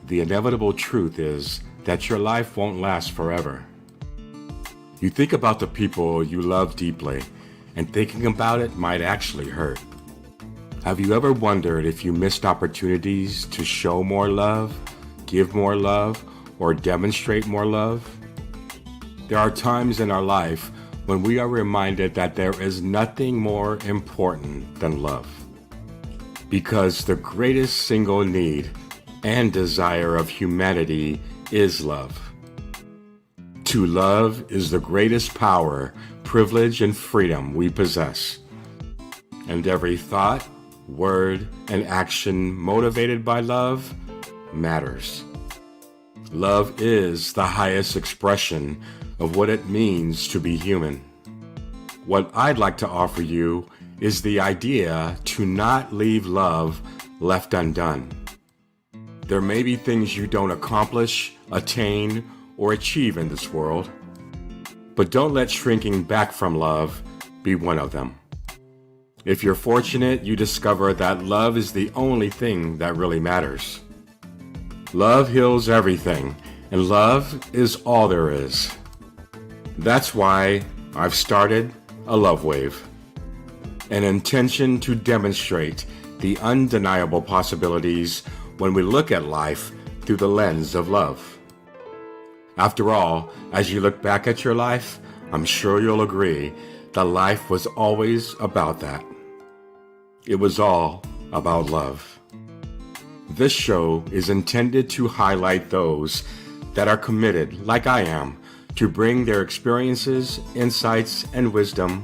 the inevitable truth is that your life won't last forever. You think about the people you love deeply, and thinking about it might actually hurt. Have you ever wondered if you missed opportunities to show more love, give more love, or demonstrate more love? There are times in our life when we are reminded that there is nothing more important than love. Because the greatest single need and desire of humanity is love. To love is the greatest power, privilege, and freedom we possess. And every thought, word, and action motivated by love matters. Love is the highest expression of what it means to be human. What I'd like to offer you is the idea to not leave love left undone. There may be things you don't accomplish, attain, or achieve in this world, but don't let shrinking back from love be one of them. If you're fortunate, you discover that love is the only thing that really matters. Love heals everything, and love is all there is. That's why I've started a love wave, an intention to demonstrate the undeniable possibilities when we look at life through the lens of love. After all, as you look back at your life, I'm sure you'll agree that life was always about that. It was all about love. This show is intended to highlight those that are committed, like I am, to bring their experiences, insights, and wisdom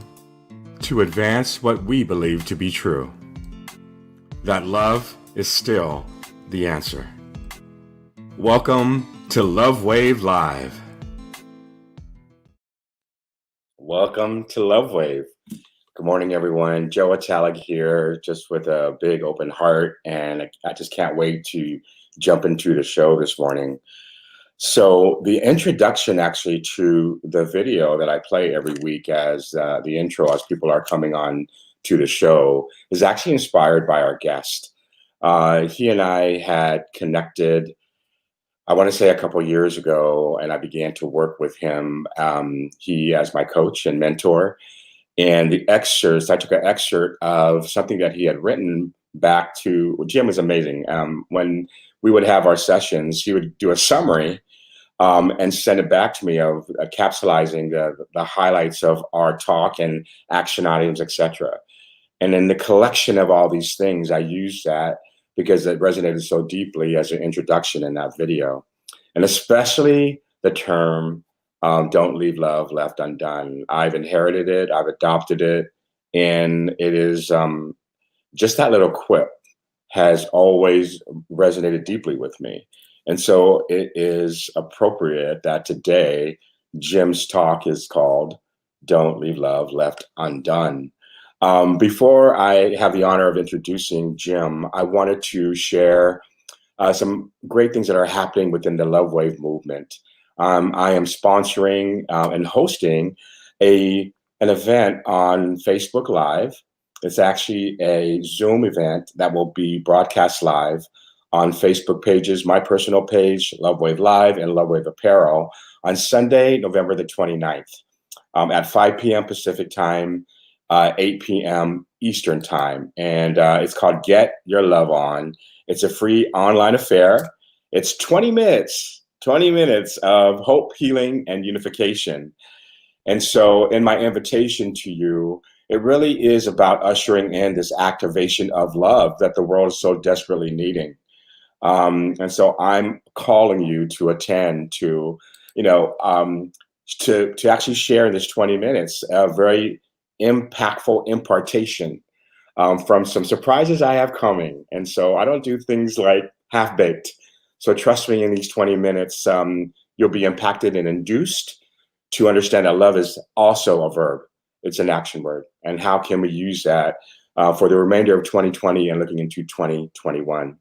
to advance what we believe to be true. That love is still the answer. Welcome to Love Wave Live. Welcome to Love Wave. Good morning, everyone. Joe Italic here, just with a big open heart, and I just can't wait to jump into the show this morning. So the introduction actually to the video that I play every week as the intro, as people are coming on to the show, is actually inspired by our guest. He and I had connected, I want to say a couple years ago, and I began to work with him. He as my coach and mentor. And the excerpts, I took an excerpt of something that he had written back to, Jim was amazing. When we would have our sessions, he would do a summary and send it back to me of capsulizing the highlights of our talk and action items, etc. And in the collection of all these things, I used that because it resonated so deeply as an introduction in that video. And especially the term, don't leave love left undone. I've inherited it, I've adopted it, and it is just that little quip has always resonated deeply with me. And so it is appropriate that today Jim's talk is called Don't Leave Love Left Undone. Before I have the honor of introducing Jim, I wanted to share some great things that are happening within the Love Wave movement. I am sponsoring and hosting an event on Facebook Live. It's actually a Zoom event that will be broadcast live on Facebook pages, my personal page, Love Wave Live, and Love Wave Apparel, on Sunday, November the 29th, at 5 p.m. Pacific time, 8 p.m. Eastern time. And it's called Get Your Love On. It's a free online affair. It's 20 minutes of hope, healing, and unification. And so in my invitation to you, it really is about ushering in this activation of love that the world is so desperately needing. And so I'm calling you to attend to, to actually share in this 20 minutes, a very impactful impartation from some surprises I have coming. And so I don't do things like half-baked. So trust me, in these 20 minutes, you'll be impacted and induced to understand that love is also a verb. It's an action word. And how can we use that for the remainder of 2020 and looking into 2021?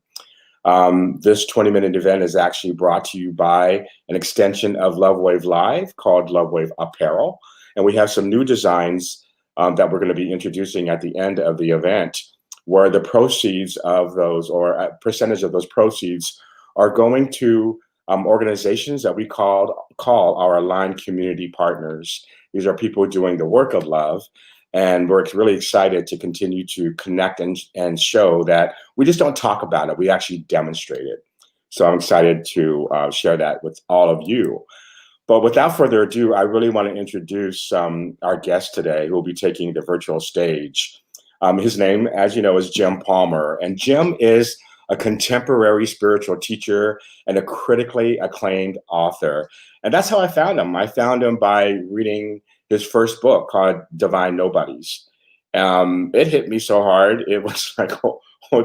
This 20-minute event is actually brought to you by an extension of Love Wave Live called Love Wave Apparel. And we have some new designs that we're going to be introducing at the end of the event, where the proceeds of those, or a percentage of those proceeds, are going to organizations that we call our aligned community partners. These are people doing the work of love. And we're really excited to continue to connect and show that we just don't talk about it, we actually demonstrate it. So I'm excited to share that with all of you. But without further ado, I really want to introduce our guest today who will be taking the virtual stage. His name, as you know, is Jim Palmer. And Jim is a contemporary spiritual teacher and a critically acclaimed author. And that's how I found him. I found him by reading his first book called Divine Nobodies. It hit me so hard. It was like,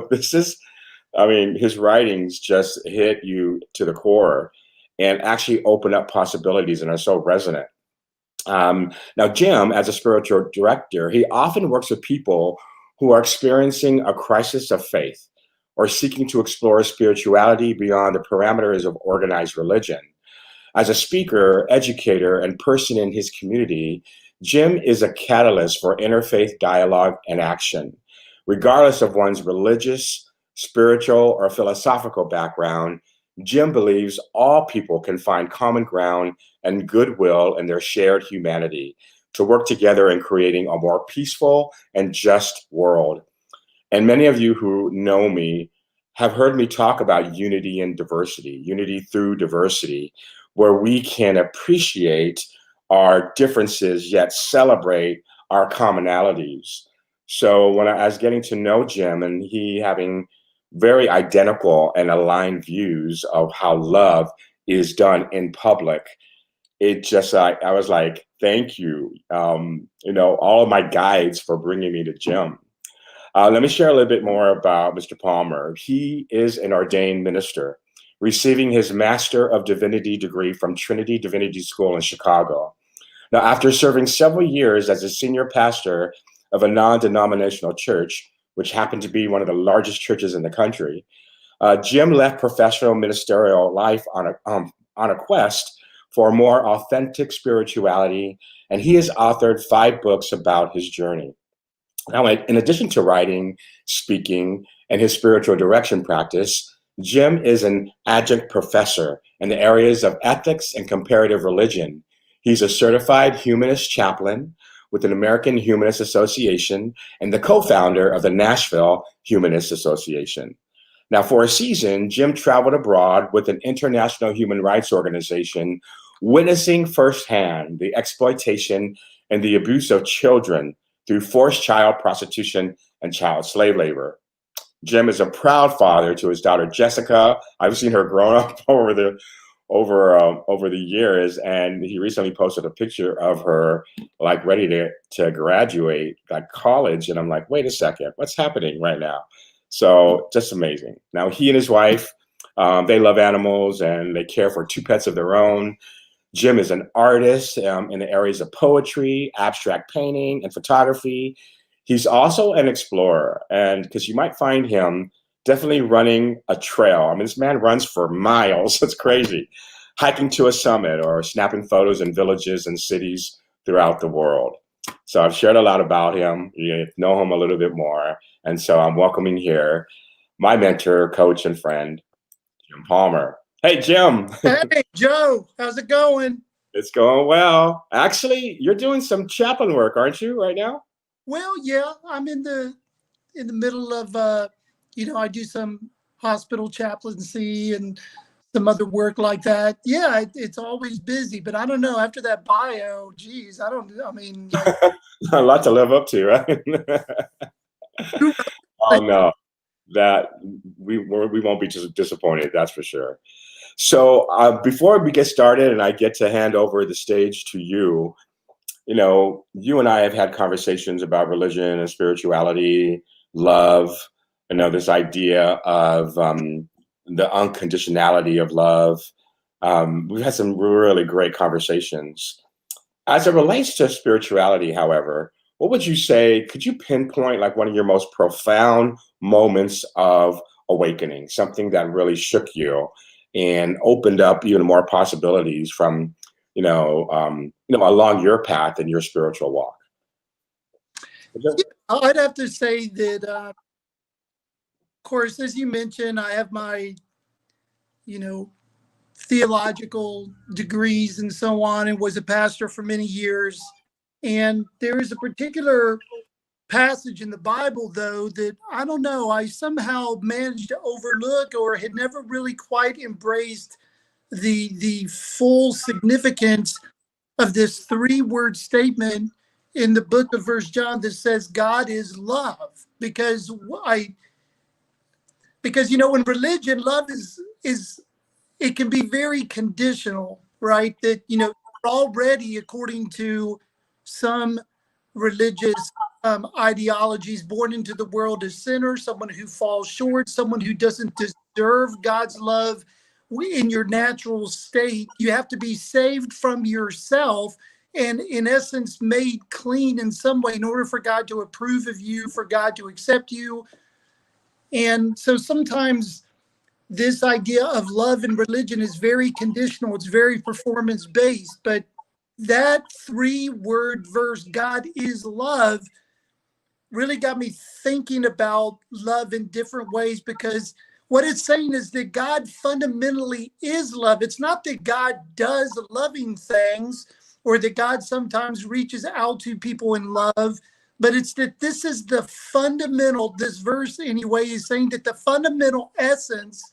this is, I mean, his writings just hit you to the core and actually open up possibilities and are so resonant. Now, Jim, as a spiritual director, he often works with people who are experiencing a crisis of faith or seeking to explore spirituality beyond the parameters of organized religion. As a speaker, educator, and person in his community, Jim is a catalyst for interfaith dialogue and action. Regardless of one's religious, spiritual, or philosophical background, Jim believes all people can find common ground and goodwill in their shared humanity to work together in creating a more peaceful and just world. And many of you who know me have heard me talk about unity and diversity, unity through diversity, where we can appreciate our differences yet celebrate our commonalities. So when I was getting to know Jim and he having very identical and aligned views of how love is done in public, it just I was like, thank you, all of my guides for bringing me to Jim. Let me share a little bit more about Mr. Palmer. He is an ordained minister, receiving his Master of Divinity degree from Trinity Divinity School in Chicago. Now, after serving several years as a senior pastor of a non-denominational church, which happened to be one of the largest churches in the country, Jim left professional ministerial life on a quest for more authentic spirituality, and he has authored 5 books about his journey. Now, in addition to writing, speaking, and his spiritual direction practice, Jim is an adjunct professor in the areas of ethics and comparative religion. He's a certified humanist chaplain with an American Humanist Association and the co-founder of the Nashville Humanist Association. Now, for a season, Jim traveled abroad with an international human rights organization, witnessing firsthand the exploitation and the abuse of children through forced child prostitution and child slave labor. Jim is a proud father to his daughter Jessica. I've seen her grown up over the years, and he recently posted a picture of her like ready to graduate like college, and I'm like, wait a second, what's happening right now? So just amazing. Now he and his wife, they love animals and they care for 2 pets of their own. Jim is an artist in the areas of poetry, abstract painting, and photography. He's also an explorer, and because you might find him definitely running a trail. I mean, this man runs for miles. It's crazy. Hiking to a summit or snapping photos in villages and cities throughout the world. So I've shared a lot about him. You know him a little bit more. And so I'm welcoming here my mentor, coach, and friend, Jim Palmer. Hey, Jim. Hey, Joe. How's it going? It's going well. Actually, you're doing some chaplain work, aren't you, right now? Well, yeah, I'm in the middle of I do some hospital chaplaincy and some other work like that. Yeah, it's always busy, but I don't know. After that bio, geez, I mean, like, A lot to live up to, right? Oh no, that we won't be just disappointed. That's for sure. So before we get started, and I get to hand over the stage to you, you and I have had conversations about religion and spirituality, love. This idea of the unconditionality of love. We've had some really great conversations. As it relates to spirituality, however, what would you say? Could you pinpoint like one of your most profound moments of awakening, something that really shook you and opened up even more possibilities from, along your path and your spiritual walk? yeah, I'd have to say that, of course, as you mentioned, I have my, theological degrees and so on, and was a pastor for many years. And there is a particular passage in the Bible, though, that I don't know, I somehow managed to overlook or had never really quite embraced the full significance of this 3-word statement in the book of First John that says God is love. Because in religion, love is it can be very conditional, right? That already, according to some religious ideologies, born into the world as sinner, someone who falls short, someone who doesn't deserve God's love in your natural state. You have to be saved from yourself and, in essence, made clean in some way in order for God to approve of you, for God to accept you. And so sometimes this idea of love in religion is very conditional. It's very performance based. But that 3-word verse, God is love, really got me thinking about love in different ways, because what it's saying is that God fundamentally is love. It's not that God does loving things or that God sometimes reaches out to people in love, but it's that this is the fundamental, this verse anyway is saying that the fundamental essence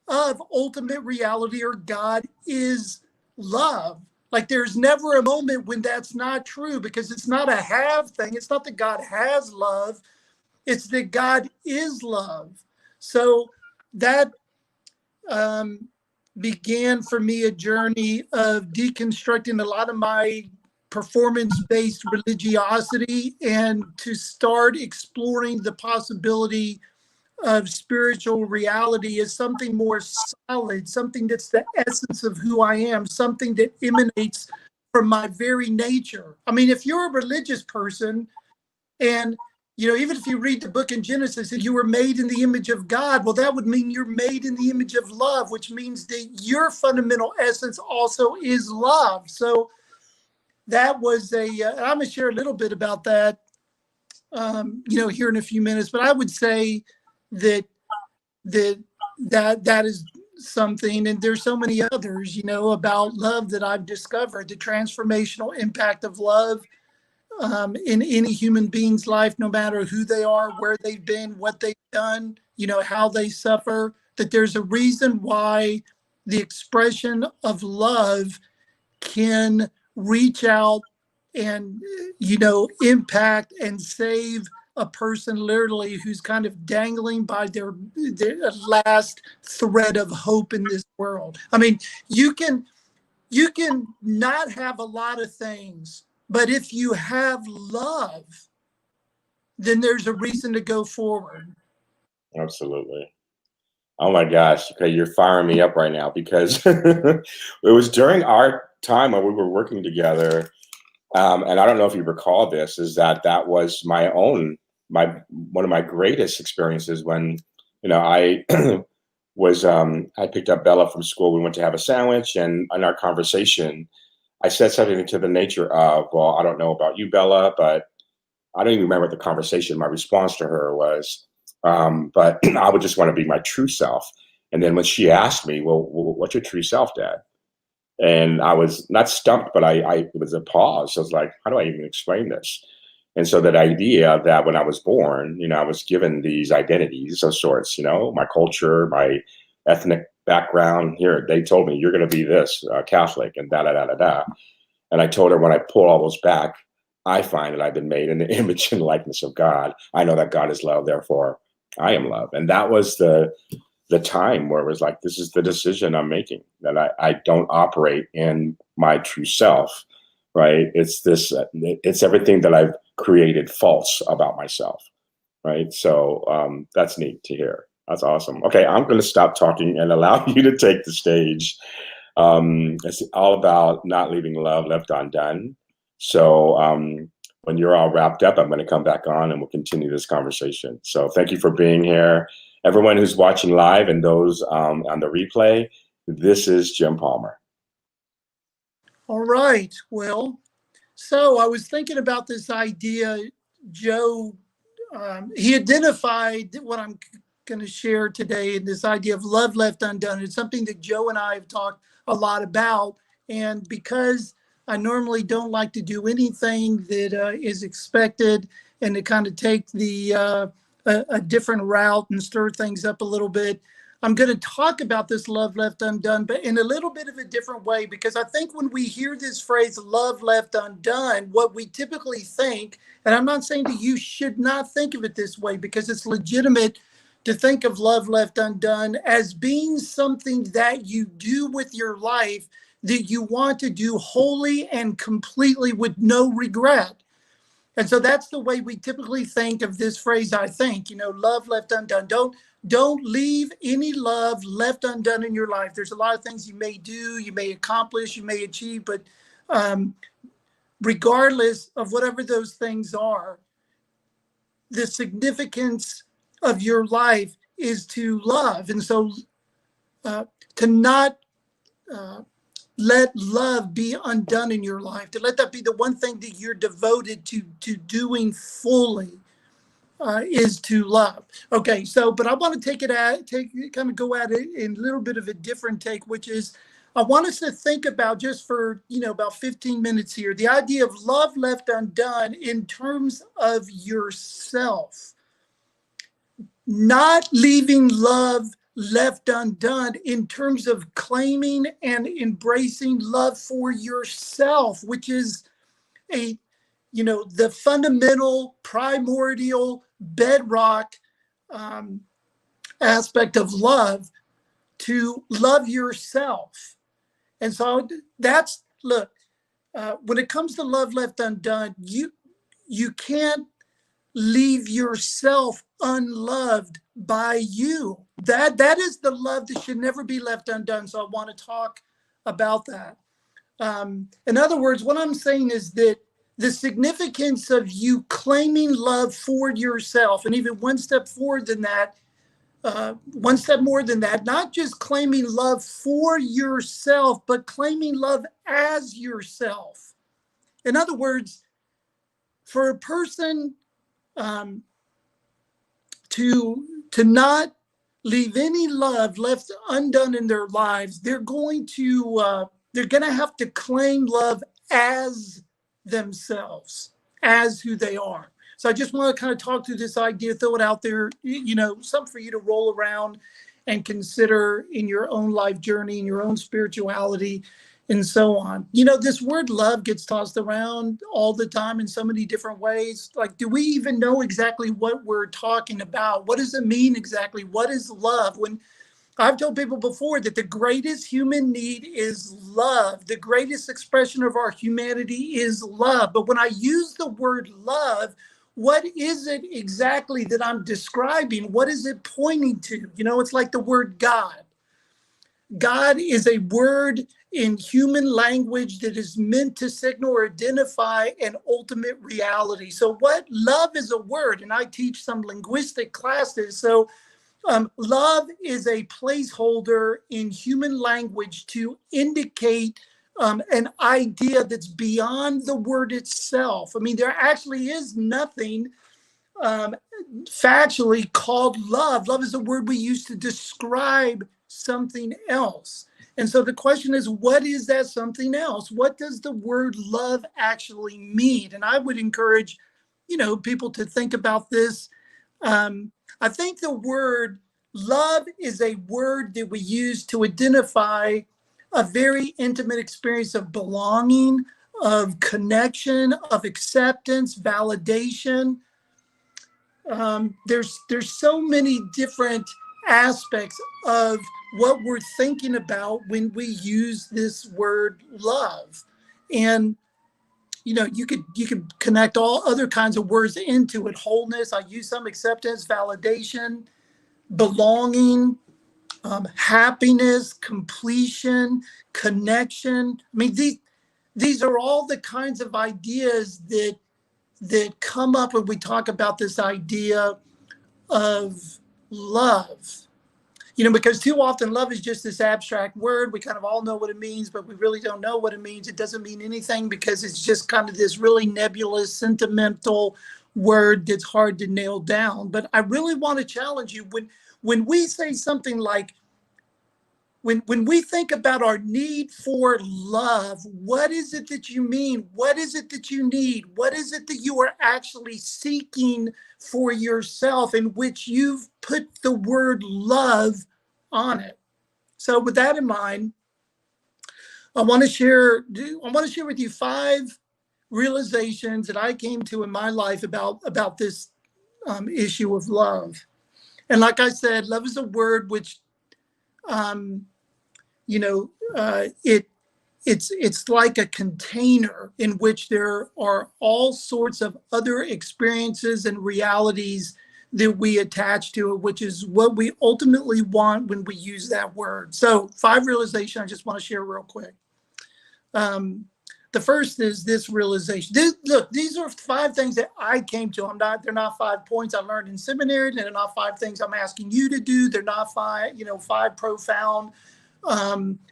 of ultimate reality or God is love. Like there's never a moment when that's not true, because it's not a have thing. It's not that God has love. It's that God is love. So that began for me a journey of deconstructing a lot of my performance-based religiosity and to start exploring the possibility of spiritual reality as something more solid, something that's the essence of who I am, something that emanates from my very nature. I mean, if you're a religious person and, even if you read the book in Genesis and you were made in the image of God, well, that would mean you're made in the image of love, which means that your fundamental essence also is love. So that was I'm going to share a little bit about that, here in a few minutes, but I would say that is something, and there's so many others, about love that I've discovered, the transformational impact of love in any human being's life, no matter who they are, where they've been, what they've done, how they suffer, that there's a reason why the expression of love can reach out and, impact and save a person literally who's kind of dangling by their last thread of hope in this world. I mean, you can not have a lot of things, but if you have love, then there's a reason to go forward. Absolutely. Oh my gosh. Okay, you're firing me up right now, because it was during our time when we were working together. And I don't know if you recall this, is that was one of my greatest experiences when, I was, I picked up Bella from school. We went to have a sandwich, and in our conversation, I said something to the nature of, well, I don't know about you, Bella, but I don't even remember the conversation. My response to her was, but I would just want to be my true self. And then when she asked me, well, what's your true self, Dad? And I was not stumped, but it was a pause. I was like, how do I even explain this? And so that idea that when I was born, I was given these identities of sorts, my culture, my ethnic background. Here, they told me, you're going to be this, Catholic, and da-da-da-da-da. And I told her, when I pull all those back, I find that I've been made in the image and likeness of God. I know that God is love, therefore I am love. And that was the time where it was like, this is the decision I'm making, that I don't operate in my true self, right? It's everything that I've created false about myself, right? So that's neat to hear. That's awesome. Okay, I'm going to stop talking and allow you to take the stage. It's all about not leaving love left undone. So when you're all wrapped up, I'm going to come back on and we'll continue this conversation. So thank you for being here. Everyone who's watching live and those on the replay, this is Jim Palmer. All right. Well, so I was thinking about this idea, Joe. He identified what I'm going to share today, and this idea of love left undone. It's something that Joe and I have talked a lot about. And because I normally don't like to do anything that is expected and to kind of take a different route and stir things up a little bit, I'm going to talk about this love left undone, but in a little bit of a different way, because I think when we hear this phrase love left undone, what we typically think, and I'm not saying that you should not think of it this way, because it's legitimate to think of love left undone as being something that you do with your life that you want to do wholly and completely with no regret. And so that's the way we typically think of this phrase, I think, love left undone. Don't leave any love left undone in your life. There's a lot of things you may do, you may accomplish, you may achieve, but regardless of whatever those things are, the significance of your life is to love. And so to not let love be undone in your life, to let that be the one thing that you're devoted to doing fully, is to love. Okay, so but I want to kind of go at it in a little bit of a different take, which is I want us to think about, just for about 15 minutes here, the idea of love left undone in terms of yourself, not leaving love left undone in terms of claiming and embracing love for yourself, which is the fundamental, primordial, bedrock aspect of love, to love yourself. And so when it comes to love left undone, you can't leave yourself unloved by you. That is the love that should never be left undone. So I want to talk about that. In other words, what I'm saying is that the significance of you claiming love for yourself, and even one step more than that, not just claiming love for yourself, but claiming love as yourself. In other words, for a person to not leave any love left undone in their lives, they're going to have to claim love as themselves, as who they are. So I just want to kind of talk through this idea, throw it out there, something for you to roll around and consider in your own life journey, in your own spirituality, and so on. This word love gets tossed around all the time in so many different ways. Like, do we even know exactly what we're talking about? What does it mean exactly? What is love? When I've told people before that the greatest human need is love. The greatest expression of our humanity is love. But when I use the word love, what is it exactly that I'm describing? What is it pointing to? It's like the word God. God is a word in human language that is meant to signal or identify an ultimate reality. So what love is a word, and I teach some linguistic classes. So love is a placeholder in human language to indicate an idea that's beyond the word itself. I mean, there actually is nothing factually called love. Love is a word we use to describe something else. And so the question is, what is that something else? What does the word love actually mean? And I would encourage, people to think about this. I think the word love is a word that we use to identify a very intimate experience of belonging, of connection, of acceptance, validation. There's so many different aspects of what we're thinking about when we use this word love. And you could connect all other kinds of words into it. Wholeness, I use some, acceptance, validation, belonging, happiness, completion, connection. I mean, these are all the kinds of ideas that come up when we talk about this idea of love. Because too often love is just this abstract word. We kind of all know what it means, but we really don't know what it means. It doesn't mean anything because it's just kind of this really nebulous, sentimental word that's hard to nail down. But I really want to challenge you when we say something like, when we think about our need for love, what is it that you mean? What is it that you need? What is it that you are actually seeking for yourself, in which you've put the word love on it? So with that in mind, I want to share with you 5 realizations that I came to in my life about this issue of love. And like I said, love is a word which it's like a container in which there are all sorts of other experiences and realities that we attach to it, which is what we ultimately want when we use that word. So 5 realizations I just want to share real quick. The first is this realization. Look, these are 5 things that I came to. They're not 5 points I learned in seminary. They're not 5 things I'm asking you to do. They're not 5 profound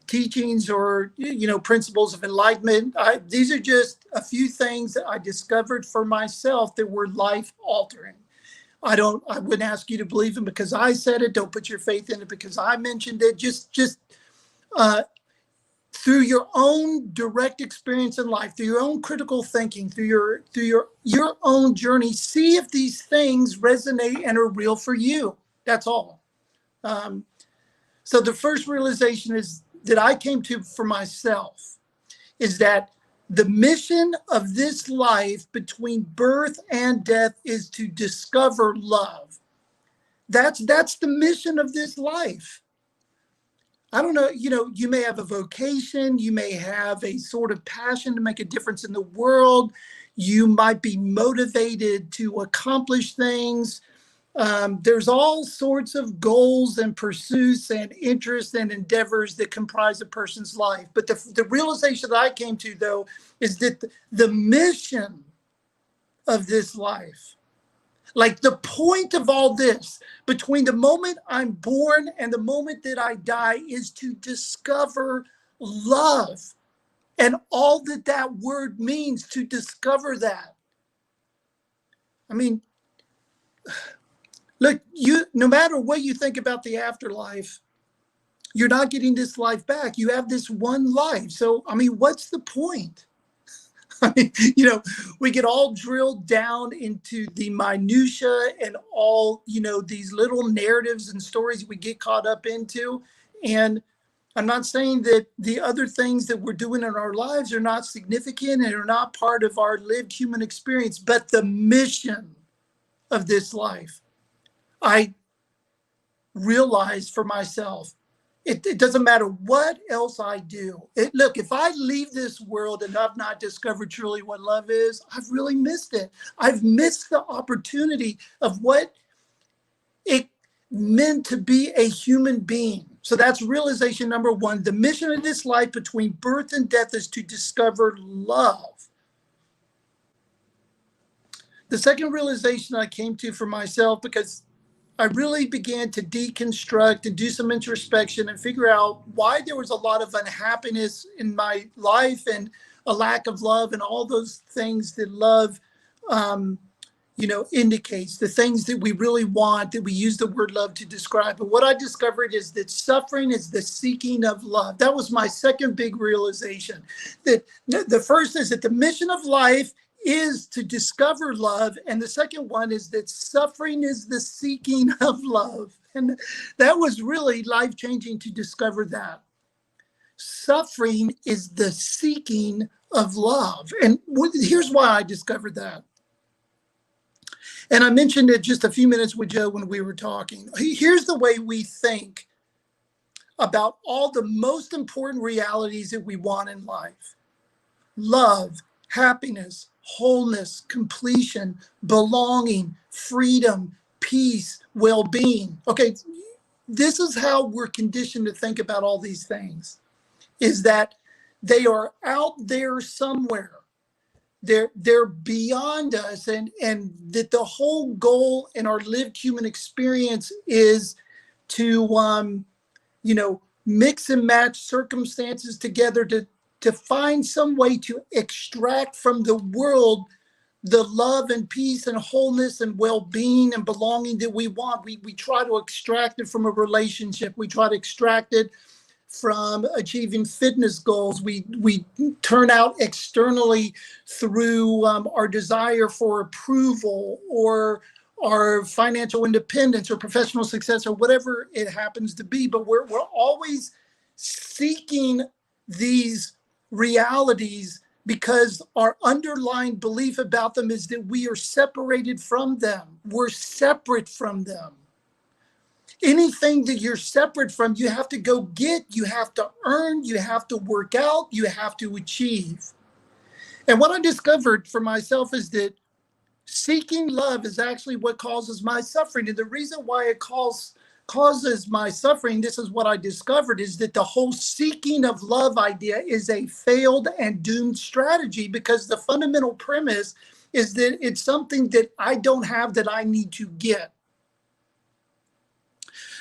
teachings or principles of enlightenment. These are just a few things that I discovered for myself that were life altering. I wouldn't ask you to believe them because I said it. Don't put your faith in it because I mentioned it. Just through your own direct experience in life, through your own critical thinking, through your own journey, see if these things resonate and are real for you. That's all. So the first realization is that I came to for myself is that the mission of this life between birth and death is to discover love. That's the mission of this life. I don't know, you may have a vocation, you may have a sort of passion to make a difference in the world, you might be motivated to accomplish things. There's all sorts of goals and pursuits and interests and endeavors that comprise a person's life. But the realization that I came to, though, is that the mission of this life, like the point of all this, between the moment I'm born and the moment that I die, is to discover love and all that word means, to discover that. I mean, look, no matter what you think about the afterlife, you're not getting this life back. You have this one life. So, I mean, what's the point? I mean, we get all drilled down into the minutia and all, these little narratives and stories we get caught up into. And I'm not saying that the other things that we're doing in our lives are not significant and are not part of our lived human experience, but the mission of this life, I realized for myself, it doesn't matter what else I do. Look, if I leave this world and I've not discovered truly what love is, I've really missed it. I've missed the opportunity of what it meant to be a human being. So that's realization number 1. The mission of this life between birth and death is to discover love. The second realization I came to for myself, because I really began to deconstruct and do some introspection and figure out why there was a lot of unhappiness in my life and a lack of love and all those things that love, indicates, the things that we really want, that we use the word love to describe. But what I discovered is that suffering is the seeking of love. That was my second big realization. That the first is that the mission of life is to discover love. And the second one is that suffering is the seeking of love. And that was really life-changing to discover that. Suffering is the seeking of love. And here's why I discovered that. And I mentioned it just a few minutes with Joe when we were talking. Here's the way we think about all the most important realities that we want in life: love, happiness, wholeness, completion, belonging, freedom, peace, well-being. Okay, this is how we're conditioned to think about all these things, is that they are out there somewhere. They're beyond us, and that the whole goal in our lived human experience is to mix and match circumstances together to find some way to extract from the world the love and peace and wholeness and well-being and belonging that we want. We try to extract it from a relationship. We try to extract it from achieving fitness goals. We turn out externally through our desire for approval or our financial independence or professional success or whatever it happens to be. But we're always seeking these realities because our underlying belief about them is that we are separated from them. We're separate from them. Anything that you're separate from, you have to go get, you have to earn, you have to work out, you have to achieve. And what I discovered for myself is that seeking love is actually what causes my suffering. And the reason why it causes my suffering, this is what I discovered, is that the whole seeking of love idea is a failed and doomed strategy, because the fundamental premise is that it's something that I don't have that I need to get.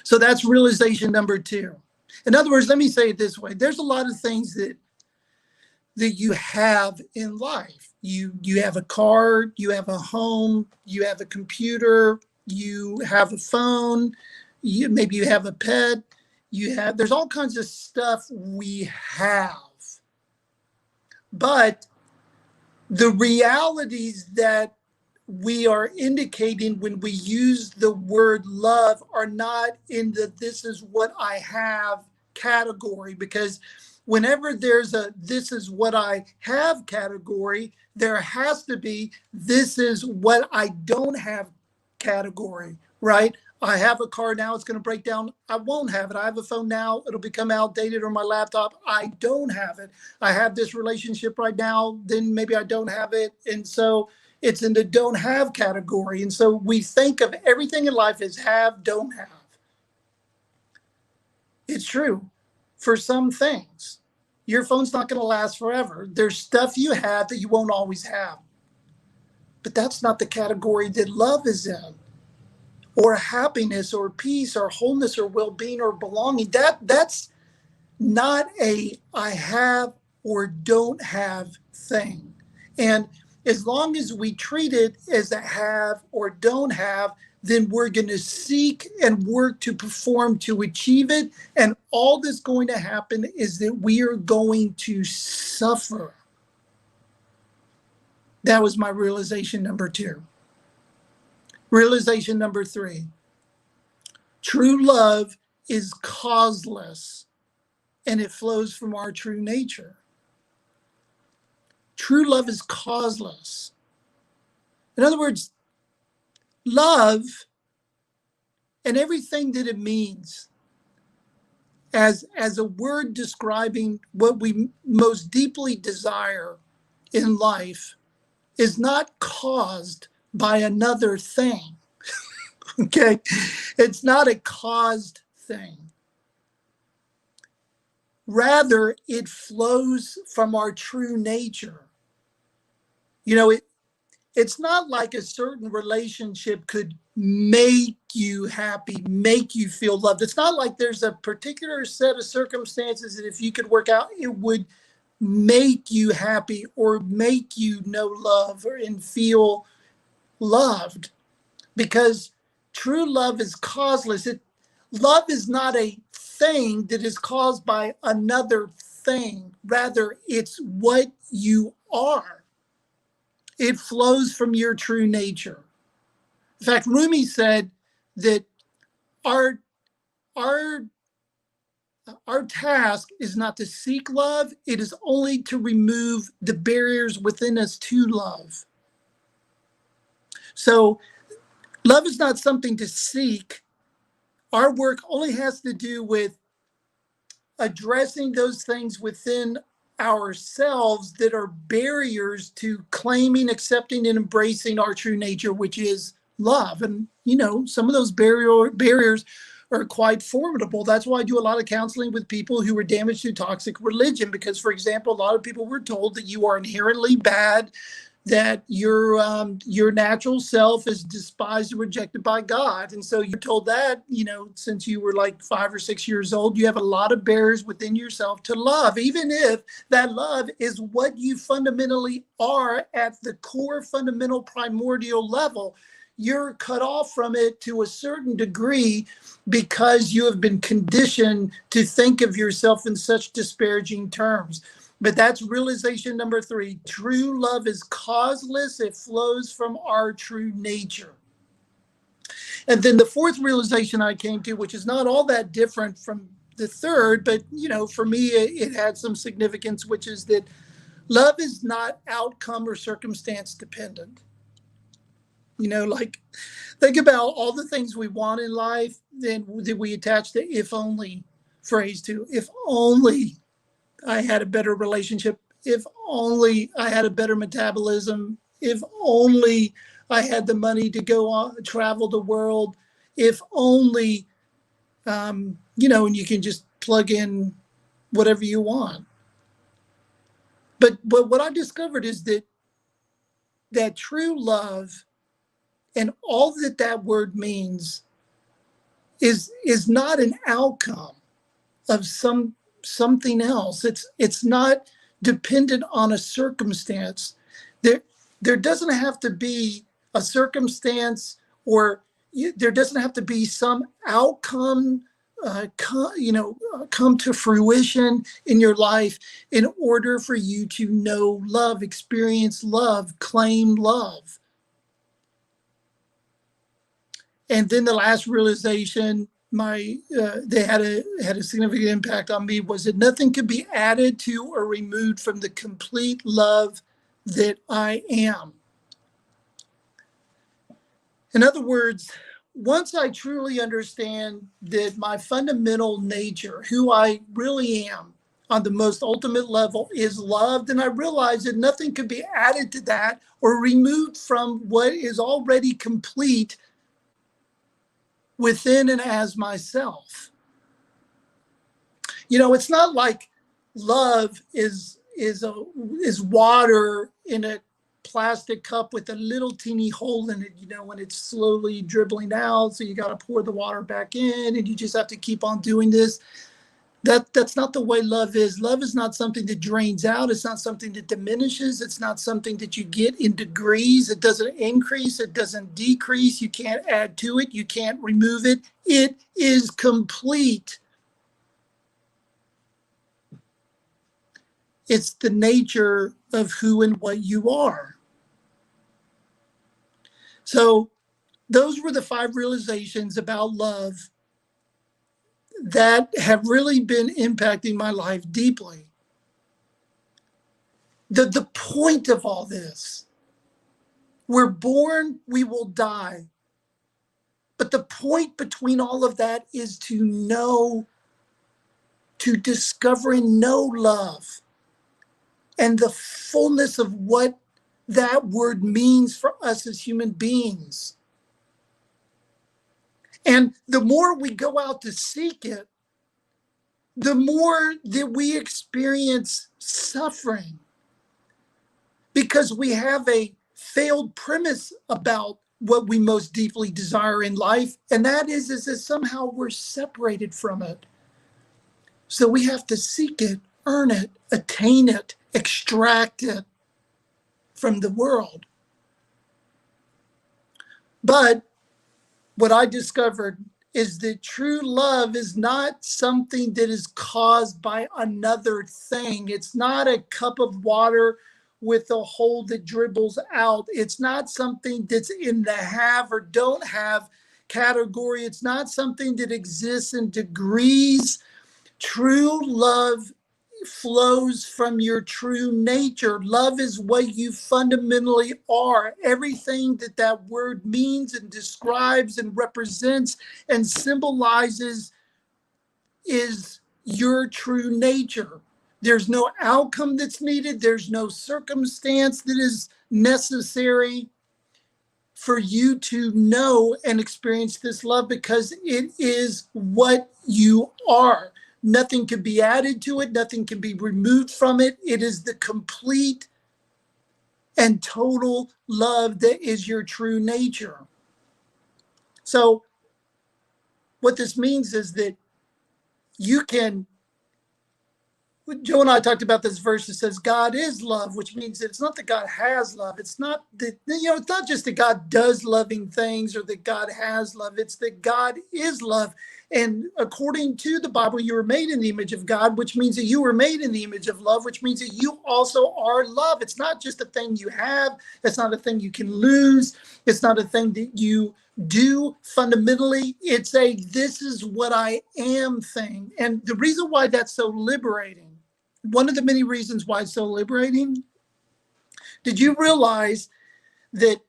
So that's realization number 2. In other words, let me say it this way. There's a lot of things that you have in life. You have a car, you have a home, you have a computer, you have a phone, maybe you have a pet, there's all kinds of stuff we have. But the realities that we are indicating when we use the word love are not in the "this is what I have" category, because whenever there's a "this is what I have" category, there has to be "this is what I don't have" category, right? I have a car now, it's going to break down, I won't have it. I have a phone now, it'll become outdated, or my laptop, I don't have it. I have this relationship right now, then maybe I don't have it. And so it's in the don't have category. And so we think of everything in life as have, don't have. It's true for some things. Your phone's not going to last forever. There's stuff you have that you won't always have. But that's not the category that love is in, or happiness or peace or wholeness or well-being or belonging. That's not a I have or don't have thing. And as long as we treat it as a have or don't have, then we're going to seek and work to perform to achieve it. And all that's going to happen is that we are going to suffer. That was my realization number 2. Realization number 3. True love is causeless, and it flows from our true nature. True love is causeless. In other words, love and everything that it means as a word describing what we most deeply desire in life is not caused by another thing. Okay? It's not a caused thing. Rather, it flows from our true nature. You know, it's not like a certain relationship could make you happy, make you feel loved. It's not like there's a particular set of circumstances that if you could work out, it would make you happy or make you know love and feel loved. Because true love is causeless. Love is not a thing that is caused by another thing. Rather, it's what you are. It flows from your true nature. In fact, Rumi said that our task is not to seek love, it is only to remove the barriers within us to love. So love is not something to seek. Our work only has to do with addressing those things within ourselves that are barriers to claiming, accepting, and embracing our true nature, which is love. And, you know, some of those barriers are quite formidable. That's why I do a lot of counseling with people who were damaged through toxic religion. Because, for example, a lot of people were told that you are inherently bad, that your natural self is despised and rejected by God. And so you're told that, since you were like 5 or 6 years old, you have a lot of barriers within yourself to love, even if that love is what you fundamentally are at the core, fundamental, primordial level. You're cut off from it to a certain degree because you have been conditioned to think of yourself in such disparaging terms. But that's realization number 3. True love is causeless. It flows from our true nature. And then the 4th realization I came to, which is not all that different from the 3rd, but, for me, it had some significance, which is that love is not outcome or circumstance dependent. Like, think about all the things we want in life, then that we attach the if only phrase to. If only I had a better relationship. If only I had a better metabolism. If only I had the money to go on, travel the world. If only, and you can just plug in whatever you want. But what I discovered is that true love and all that word means is not an outcome of something else. It's not dependent on a circumstance. There doesn't have to be a circumstance, or there doesn't have to be some outcome come to fruition in your life in order for you to know love, experience love, claim love. And then the last realization they had a significant impact on me was that nothing could be added to or removed from the complete love that I am. In other words, once I truly understand that my fundamental nature, who I really am on the most ultimate level, is loved, and I realize that nothing could be added to that or removed from what is already complete within and as myself. It's not like love is water in a plastic cup with a little teeny hole in it, when it's slowly dribbling out. So you got to pour the water back in, and you just have to keep on doing this. That's not the way love is. Love is not something that drains out. It's not something that diminishes. It's not something that you get in degrees. It doesn't increase. It doesn't decrease. You can't add to it. You can't remove it. It is complete. It's the nature of who and what you are. So those were the 5 realizations about love that have really been impacting my life deeply. The point of all this, we're born, we will die. But the point between all of that is to know, to discover and know love and the fullness of what that word means for us as human beings. And the more we go out to seek it, the more that we experience suffering, because we have a failed premise about what we most deeply desire in life, and that is that somehow we're separated from it. So we have to seek it, earn it, attain it, extract it from the world. But what I discovered is that true love is not something that is caused by another thing. It's not a cup of water with a hole that dribbles out. It's not something that's in the have or don't have category. It's not something that exists in degrees. True love flows from your true nature. Love is what you fundamentally are. Everything that word means and describes and represents and symbolizes is your true nature. There's no outcome that's needed. There's no circumstance that is necessary for you to know and experience this love, because it is what you are. Nothing can be added to it. Nothing can be removed from it. It is the complete and total love that is your true nature. So what this means is that you can, Joe and I talked about this verse that says God is love, which means that it's not that God has love. It's not that, it's not just that God does loving things or that God has love. It's that God is love. And according to the Bible, you were made in the image of God, which means that you were made in the image of love, which means that you also are love. It's not just a thing you have. It's not a thing you can lose. It's not a thing that you do fundamentally. It's a this is what I am thing. And the reason why that's so liberating, one of the many reasons why it's so liberating, did you realize that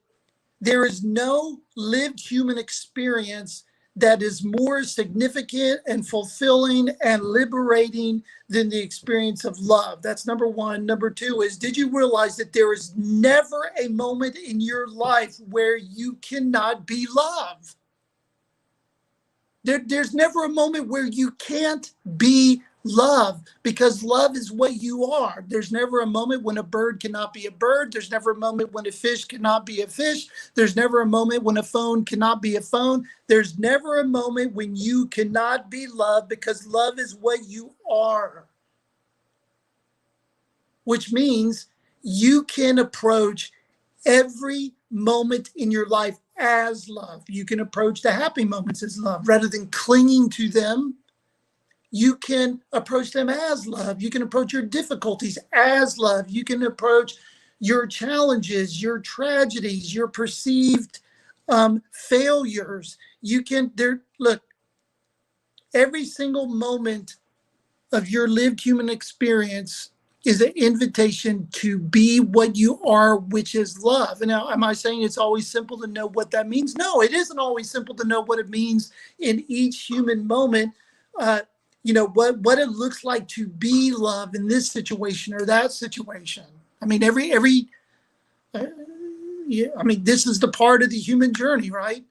there is no lived human experience that is more significant and fulfilling and liberating than the experience of love? That's number one. Number two is, did you realize that there is never a moment in your life where you cannot be loved? There's never a moment where you can't be love, because love is what you are. There's never a moment when a bird cannot be a bird. There's never a moment when a fish cannot be a fish. There's never a moment when a phone cannot be a phone. There's never a moment when you cannot be loved, because love is what you are. Which means you can approach every moment in your life as love. You can approach the happy moments as love rather than clinging to them. You can approach them as love. You can approach your difficulties as love. You can approach your challenges, your tragedies, your perceived failures. You can, look, every single moment of your lived human experience is an invitation to be what you are, which is love. And now, am I saying it's always simple to know what that means? No, it isn't always simple to know what it means in each human moment. What it looks like to be love in this situation or that situation. I mean, this is the part of the human journey, right?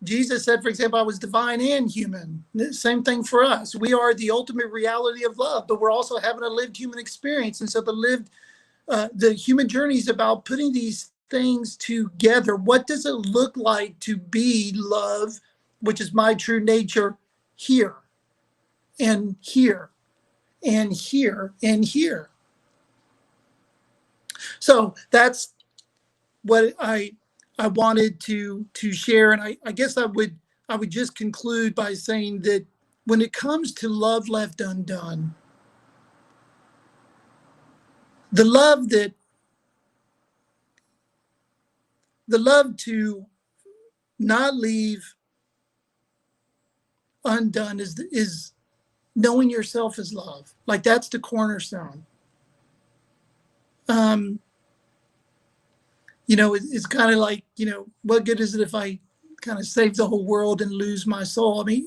Jesus said, for example, I was divine and human. Same thing for us. We are the ultimate reality of love, but we're also having a lived human experience. And so the human journey is about putting these things together. What does it look like to be love, which is my true nature, here and here and here and here? So that's what I wanted to share. And I guess I would just conclude by saying that when it comes to love left undone, the love to not leave undone is knowing yourself as love. Like, that's the cornerstone. It's kind of like, what good is it if I kind of save the whole world and lose my soul? I mean,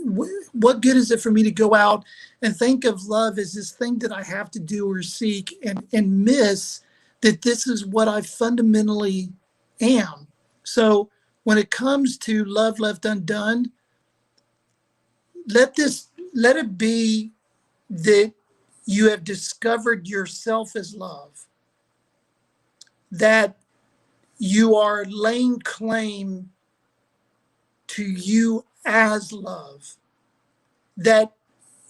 what good is it for me to go out and think of love as this thing that I have to do or seek and miss that this is what I fundamentally am? So when it comes to love left undone, let it be that you have discovered yourself as love, that you are laying claim to you as love, that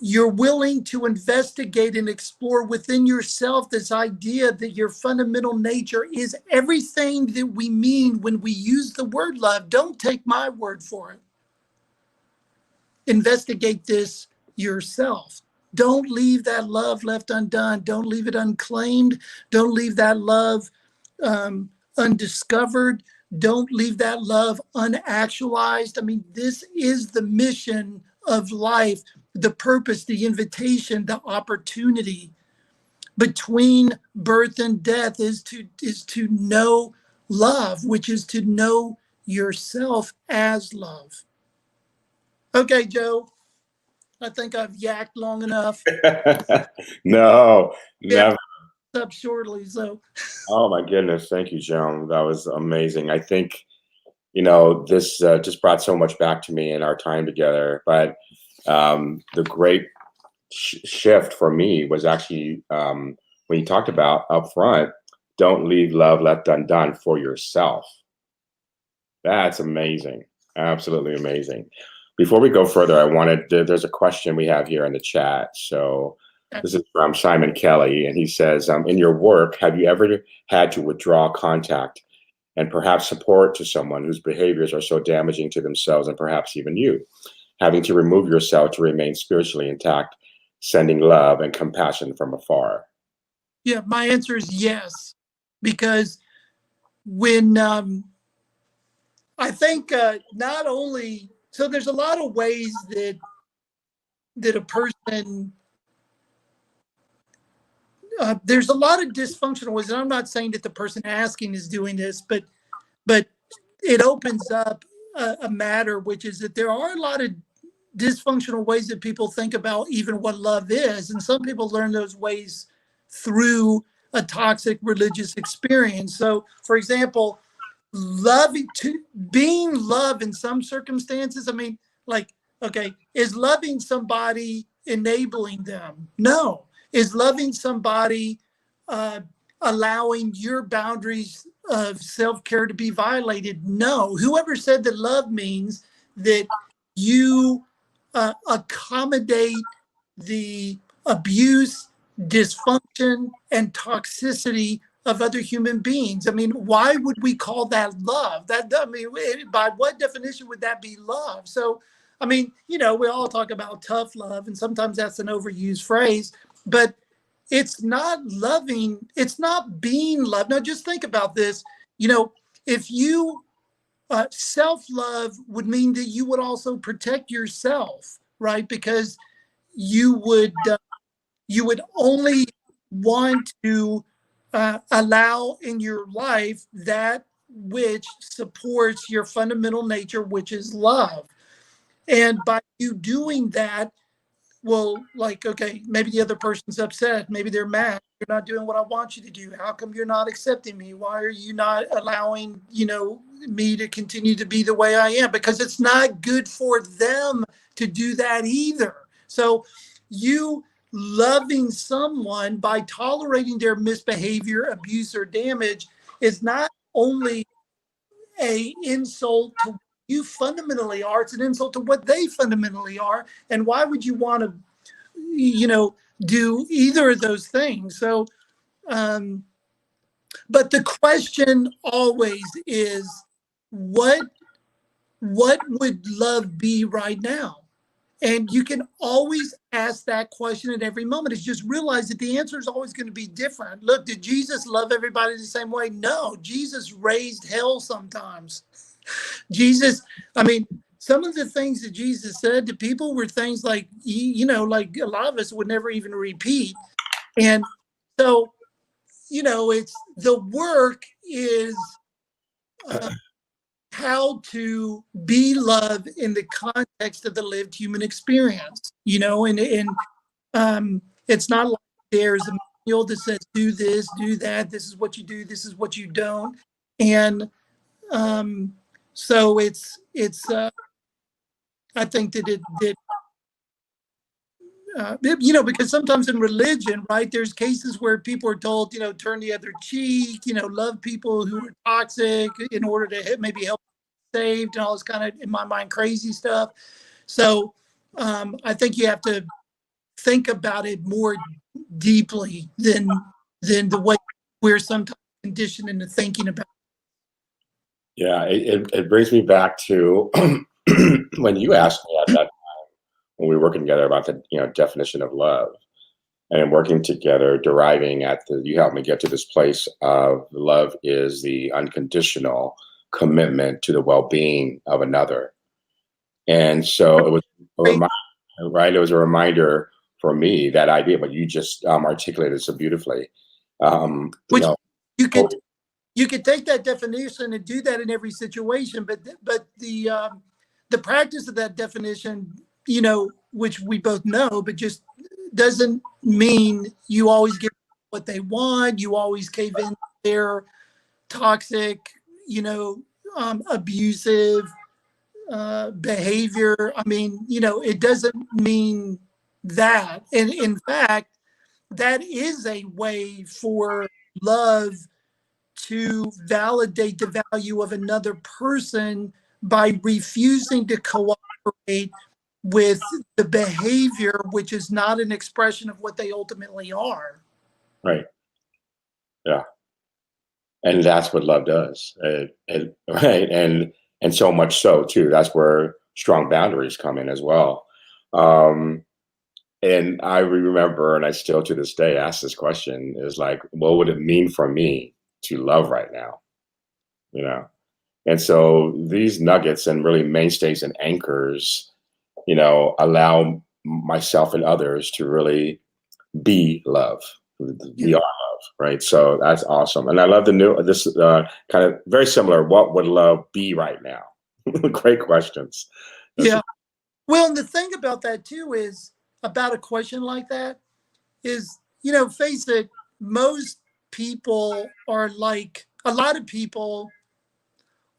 you're willing to investigate and explore within yourself this idea that your fundamental nature is everything that we mean when we use the word love. Don't take my word for it. Investigate this yourself. Don't leave that love left undone. Don't leave it unclaimed. Don't leave that love undiscovered. Don't leave that love unactualized. I mean, this is the mission of life, the purpose, the invitation, the opportunity between birth and death is to know love, which is to know yourself as love. Okay, Joe, I think I've yacked long enough. No, never. Up shortly, so. Oh my goodness, thank you, Joan. That was amazing. I think this just brought so much back to me in our time together. But the great shift for me was actually when you talked about up front, don't leave love left undone for yourself. That's amazing. Absolutely amazing. Before we go further, there's a question we have here in the chat. So this is from Simon Kelly, and he says, in your work, have you ever had to withdraw contact and perhaps support to someone whose behaviors are so damaging to themselves and perhaps even you, having to remove yourself to remain spiritually intact, sending love and compassion from afar? Yeah, my answer is yes, because when I think not only, so there's a lot of ways that a person, there's a lot of dysfunctional ways, and I'm not saying that the person asking is doing this, but it opens up a matter, which is that there are a lot of dysfunctional ways that people think about even what love is, and some people learn those ways through a toxic religious experience. So, for example, being love in some circumstances, I mean, like, okay, is loving somebody enabling them? No. Is loving somebody allowing your boundaries of self-care to be violated? No. Whoever said that love means that you accommodate the abuse, dysfunction, and toxicity of other human beings? I mean, why would we call that love? I mean, by what definition would that be love? So, I mean, we all talk about tough love, and sometimes that's an overused phrase, but it's not loving. It's not being loved. Now, just think about this. If you self-love would mean that you would also protect yourself, right? Because you would only want to allow in your life that which supports your fundamental nature, which is love. And by you doing that, well, like, okay, maybe the other person's upset. Maybe they're mad. You're not doing what I want you to do. How come you're not accepting me? Why are you not allowing, me to continue to be the way I am? Because it's not good for them to do that either. So you loving someone by tolerating their misbehavior, abuse, or damage is not only a insult to you fundamentally are, it's an insult to what they fundamentally are. And why would you want to, do either of those things? So, but the question always is, what would love be right now? And you can always ask that question at every moment. It's just realize that the answer is always going to be different. Look, did Jesus love everybody the same way? No, Jesus raised hell sometimes. Jesus, I mean, some of the things that Jesus said to people were things like, like a lot of us would never even repeat. And so, it's the work is how to be love in the context of the lived human experience, and it's not like there's a manual that says do this, do that, this is what you do, this is what you don't. And so it's I think that because sometimes in religion, right, there's cases where people are told, turn the other cheek, love people who are toxic in order to maybe help saved, and all this kind of, in my mind, crazy stuff. So I think you have to think about it more deeply than the way we're sometimes conditioned into thinking about it. Yeah, it brings me back to when you asked me at that time when we were working together about the definition of love, and working together, deriving at you helped me get to this place of love is the unconditional commitment to the well-being of another. And so it was a reminder, right? It was a reminder for me, that idea, but you just articulated so beautifully. Which you could take that definition and do that in every situation, but the practice of that definition, which we both know, but just doesn't mean you always get what they want. You always cave in their toxic, abusive behavior. I mean, it doesn't mean that. And in fact, that is a way for love to validate the value of another person by refusing to cooperate with the behavior, which is not an expression of what they ultimately are. Right. Yeah. And that's what love does. Right. And so much so too. That's where strong boundaries come in as well. Um, and I remember, and I still to this day ask this question: is like, what would it mean for me to love right now? You know. And so these nuggets and really mainstays and anchors, allow myself and others to really be love, be Yeah. our love, right? So that's awesome. And I love this kind of very similar. What would love be right now? Great questions. That's Yeah. Well, and the thing about that too is about a question like that is, face it, most people are like, a lot of people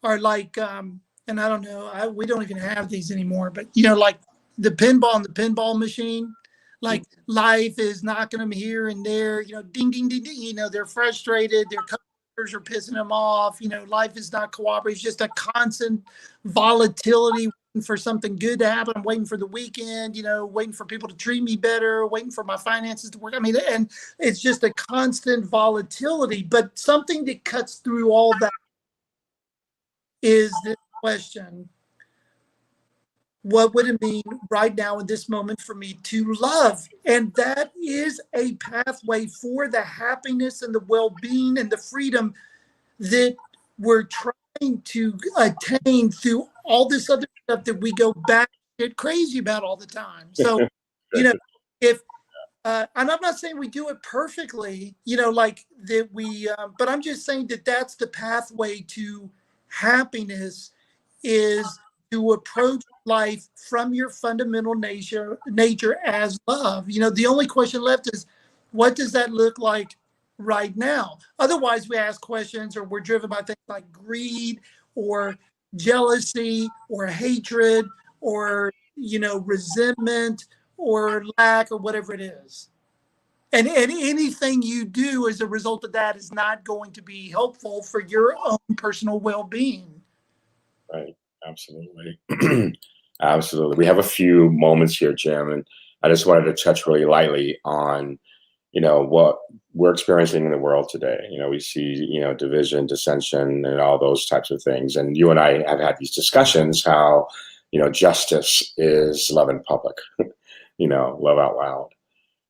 are like, and I don't know, we don't even have these anymore, but like the pinball and the pinball machine, like life is knocking them here and there, ding, ding, ding, ding, they're frustrated, their customers are pissing them off, life is not cooperative, it's just a constant volatility, waiting for something good to happen. I'm waiting for the weekend, waiting for people to treat me better, waiting for my finances to work. I mean, and it's just a constant volatility, but something that cuts through all that is this question: what would it mean right now in this moment for me to love? And that is a pathway for the happiness and the well-being and the freedom that we're trying to attain through all this other stuff that we go back get crazy about all the time. So, if and I'm not saying we do it perfectly, like that but I'm just saying that that's the pathway to happiness, is to approach life from your fundamental nature as love. The only question left is, what does that look like right now? Otherwise, we ask questions or we're driven by things like greed or jealousy or hatred or, resentment or lack or whatever it is. And anything you do as a result of that is not going to be helpful for your own personal well-being. right. Absolutely. Absolutely. We have a few moments here, Jim, and I just wanted to touch really lightly on, what we're experiencing in the world today. We see, division, dissension, and all those types of things. And you and I have had these discussions how, justice is love in public, love out loud.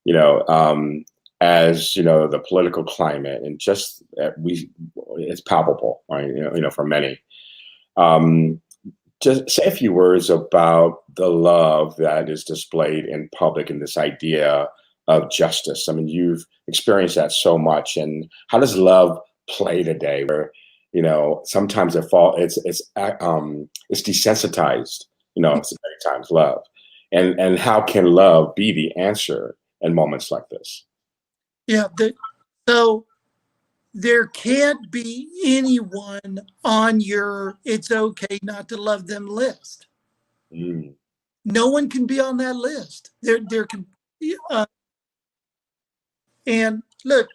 you know, um, as the political climate and just it's palpable, right? For many. Um, just say a few words about the love that is displayed in public and this idea of justice. I mean, you've experienced that so much, and how does love play today? Where sometimes it's desensitized. It's many times love, and how can love be the answer in moments like this? Yeah. So there can't be anyone on your "it's okay not to love them" list. Mm. No one can be on that list. There can and look,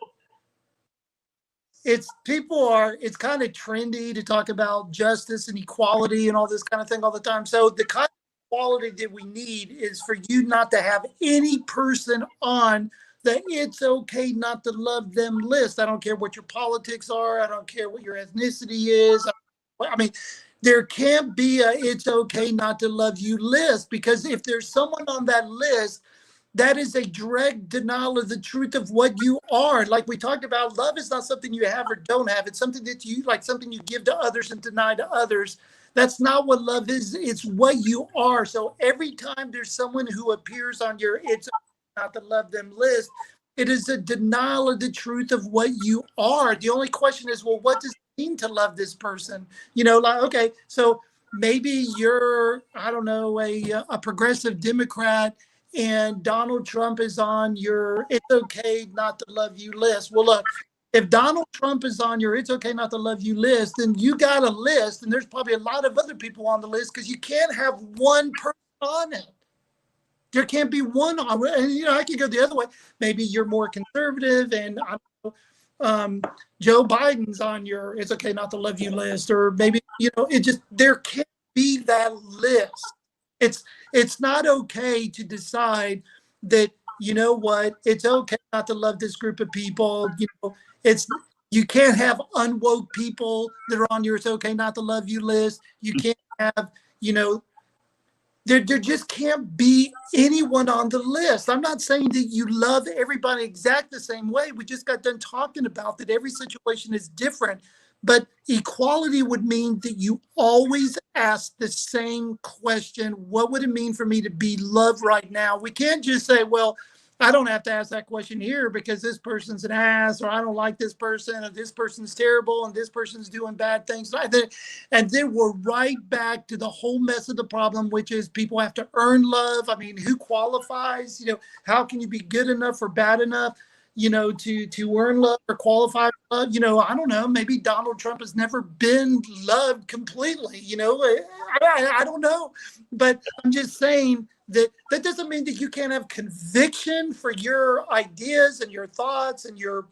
it's it's kind of trendy to talk about justice and equality and all this kind of thing all the time. So the kind of equality that we need is for you not to have any person on the "it's okay not to love them" list. I don't care what your politics are. I don't care what your ethnicity is. I mean, there can't be a "it's okay not to love you" list, because if there's someone on that list, that is a direct denial of the truth of what you are. Like we talked about, love is not something you have or don't have. It's something that you like, something you give to others and deny to others. That's not what love is. It's what you are. So every time there's someone who appears on your "it's not to love them" list, it is a denial of the truth of what you are. The only question is, well, what does it mean to love this person? Like, okay, so maybe you're, I don't know, a progressive Democrat, and Donald Trump is on your "it's okay not to love you" list. Well, look, if Donald Trump is on your "it's okay not to love you" list, then you got a list, and there's probably a lot of other people on the list, because you can't have one person on it. There can't be one on it. And, I could go the other way. Maybe you're more conservative, and Joe Biden's on your "It's okay not to love you" list, or maybe it just there can't be that list. It's not okay to decide that what, it's okay not to love this group of people. It's you can't have unwoke people that are on your "It's okay not to love you" list. You can't have there just can't be anyone on the list. I'm not saying that you love everybody exact the same way. We just got done talking about that every situation is different. But equality would mean that you always ask the same question. What would it mean for me to be loved right now? We can't just say, well, I don't have to ask that question here because this person's an ass, or I don't like this person, or this person's terrible, and this person's doing bad things. And then we're right back to the whole mess of the problem, which is people have to earn love. I mean, who qualifies? How can you be good enough or bad enough, to earn love or qualify for love? I don't know. Maybe Donald Trump has never been loved completely. I don't know. But I'm just saying, that doesn't mean that you can't have conviction for your ideas and your thoughts and your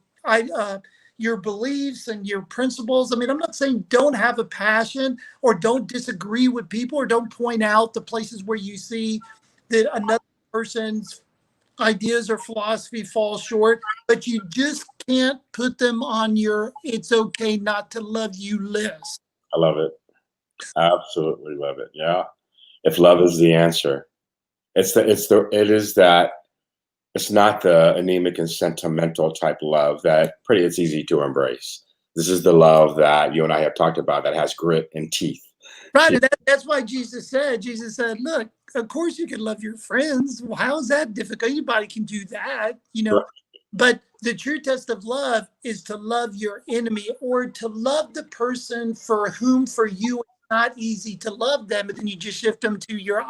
beliefs and your principles. I mean, I'm not saying don't have a passion or don't disagree with people or don't point out the places where you see that another person's ideas or philosophy fall short, but you just can't put them on your "it's okay not to love you" list. I love it. Absolutely love it. Yeah. If love is the answer, it's not the anemic and sentimental type love it's easy to embrace. This is the love that you and I have talked about that has grit and teeth. Right. And that's why Jesus said, look, of course you can love your friends. Well, how is that difficult? Anybody can do that, Right. But the true test of love is to love your enemy, or to love the person for whom for you it's not easy to love them. And then you just shift them to your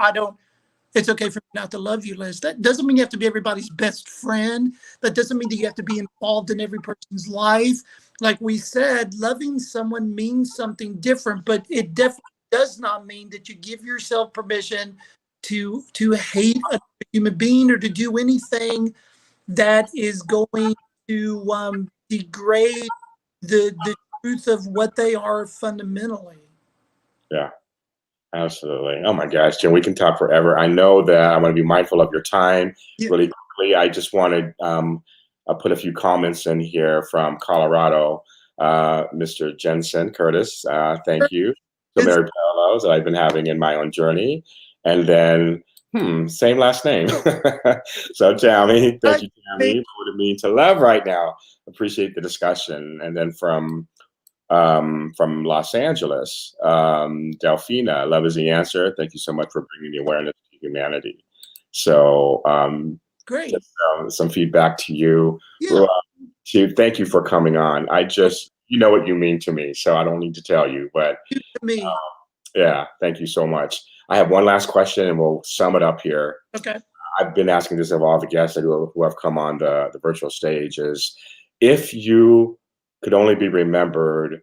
"it's okay for me not to love you" list. That doesn't mean you have to be everybody's best friend. That doesn't mean that you have to be involved in every person's life. Like we said, loving someone means something different, but it definitely does not mean that you give yourself permission to hate a human being or to do anything that is going to degrade the truth of what they are fundamentally. Yeah. Absolutely. Oh my gosh, Jim, we can talk forever. I know that I want to be mindful of your time. Yeah. Really quickly, I just wanted put a few comments in here from Colorado. Mr. Jensen Curtis, thank you. So many parallels that I've been having in my own journey. And then, same last name. So Tammy, thank you, Tammy. What would it mean to love right now? Appreciate the discussion. And then from Los Angeles, Delphina, love is the answer. Thank you so much for bringing the awareness to humanity. So great. Just, some feedback to you. Yeah. Thank you for coming on. You know what you mean to me, so I don't need to tell you, but yeah, thank you so much. I have one last question and we'll sum it up here. Okay. I've been asking this of all the guests who have come on the virtual stage is, if you could only be remembered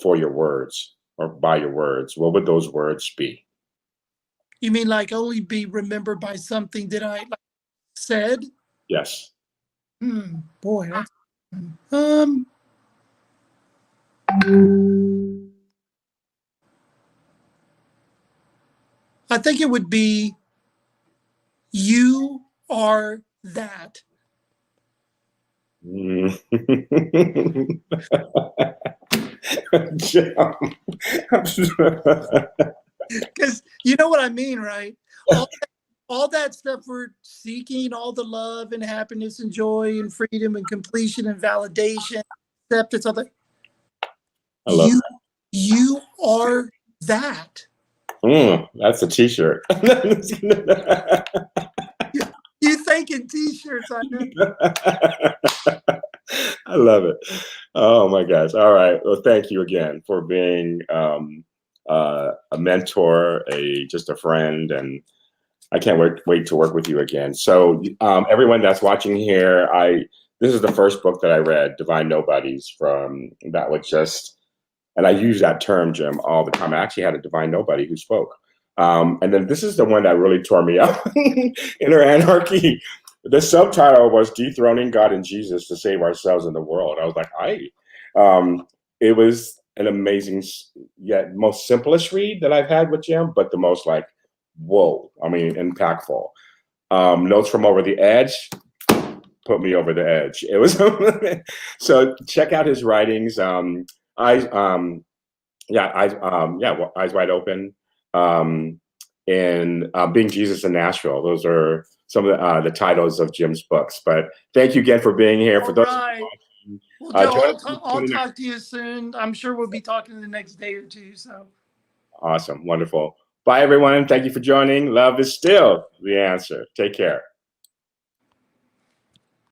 for your words or by your words, what would those words be? You mean like only be remembered by something that I said? Yes. Boy, that's I think it would be, "You are that." Because you know what I mean, right? All that stuff we're seeking, all the love and happiness and joy and freedom and completion and validation, acceptance, all that. I love that. You are that. That's a t-shirt. You thinking t-shirts, I know. I love it. Oh my gosh. All right. Well, thank you again for being a mentor, just a friend, and I can't wait to work with you again. So everyone that's watching here, this is the first book that I read, Divine Nobodies, that was just, and I use that term, Jim, all the time. I actually had a divine nobody who spoke. And then this is the one that really tore me up, Inner Anarchy. The subtitle was "Dethroning God and Jesus to Save Ourselves and the World." I was like, it was an amazing, yet most simplest read that I've had with Jim, but the most like, whoa, I mean, impactful. Notes from Over the Edge put me over the edge. It was so check out his writings. Eyes, Eyes Wide Open, and Being Jesus in Nashville. Those are some of the titles of Jim's books. But thank you again for being here. All for those, right. Well, Joe, I'll next. talk to you soon. I'm sure we'll be talking the next day or two. So Awesome, wonderful. Bye, everyone. Thank you for joining. Love is still the answer. Take care.